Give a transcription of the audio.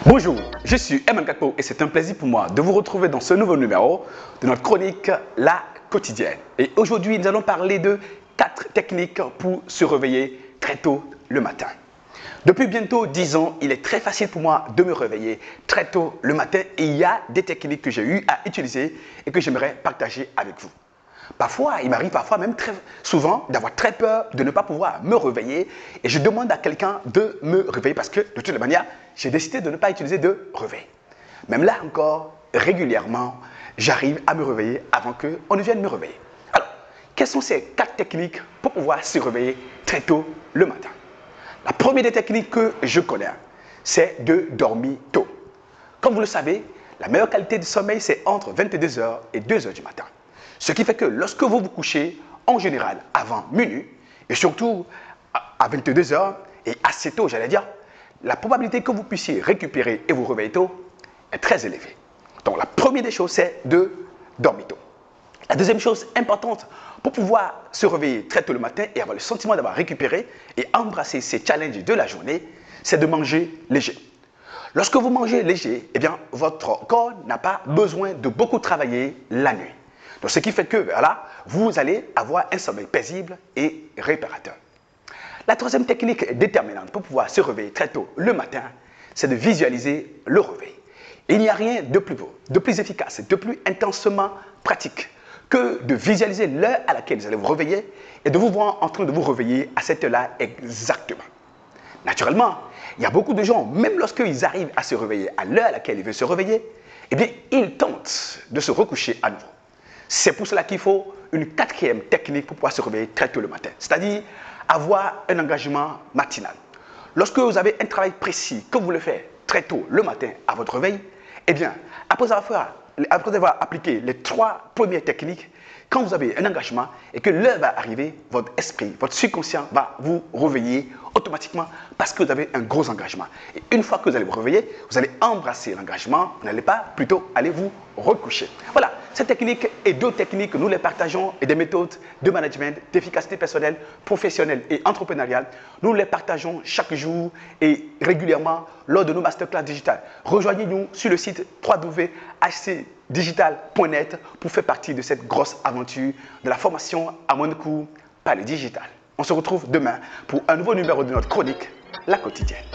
Bonjour, je suis Emmanuel Kakpo et c'est un plaisir pour moi de vous retrouver dans ce nouveau numéro de notre chronique La Quotidienne. Et aujourd'hui, nous allons parler de 4 techniques pour se réveiller très tôt le matin. Depuis bientôt 10 ans, il est très facile pour moi de me réveiller très tôt le matin et il y a des techniques que j'ai eu à utiliser et que j'aimerais partager avec vous. Parfois, il m'arrive même très souvent d'avoir très peur de ne pas pouvoir me réveiller et je demande à quelqu'un de me réveiller parce que de toute manière, j'ai décidé de ne pas utiliser de réveil. Même là encore, régulièrement, j'arrive à me réveiller avant qu'on ne vienne me réveiller. Alors, quelles sont ces 4 techniques pour pouvoir se réveiller très tôt le matin? La première des techniques que je connais, c'est de dormir tôt. Comme vous le savez, la meilleure qualité de sommeil, c'est entre 22h et 2h du matin. Ce qui fait que lorsque vous vous couchez, en général, avant minuit, et surtout à 22h, et assez tôt, j'allais dire, la probabilité que vous puissiez récupérer et vous réveiller tôt est très élevée. Donc la première des choses, c'est de dormir tôt. La deuxième chose importante pour pouvoir se réveiller très tôt le matin et avoir le sentiment d'avoir récupéré et embrasser ces challenges de la journée, c'est de manger léger. Lorsque vous mangez léger, eh bien, votre corps n'a pas besoin de beaucoup travailler la nuit. Donc, ce qui fait que voilà, vous allez avoir un sommeil paisible et réparateur. La troisième technique déterminante pour pouvoir se réveiller très tôt le matin, c'est de visualiser le réveil. Et il n'y a rien de plus beau, de plus efficace, de plus intensement pratique que de visualiser l'heure à laquelle vous allez vous réveiller et de vous voir en train de vous réveiller à cette heure-là exactement. Naturellement, il y a beaucoup de gens, même lorsqu'ils arrivent à se réveiller à l'heure à laquelle ils veulent se réveiller, eh bien, ils tentent de se recoucher à nouveau. C'est pour cela qu'il faut une 4e technique pour pouvoir se réveiller très tôt le matin, c'est-à-dire avoir un engagement matinal. Lorsque vous avez un travail précis que vous voulez faire très tôt le matin à votre réveil, eh bien, après avoir appliqué les 3 premières techniques, quand vous avez un engagement et que l'heure va arriver, votre esprit, votre subconscient va vous réveiller automatiquement parce que vous avez un gros engagement. Et une fois que vous allez vous réveiller, vous allez embrasser l'engagement, vous n'allez pas plutôt aller vous recoucher. Voilà, cette technique et d'autres techniques, nous les partageons et des méthodes de management, d'efficacité personnelle, professionnelle et entrepreneuriale. Nous les partageons chaque jour et régulièrement lors de nos masterclass digitales. Rejoignez-nous sur le site www.hcdigital.net pour faire partie de cette grosse aventure de la formation à mon coût par le digital. On se retrouve demain pour un nouveau numéro de notre chronique, La Quotidienne.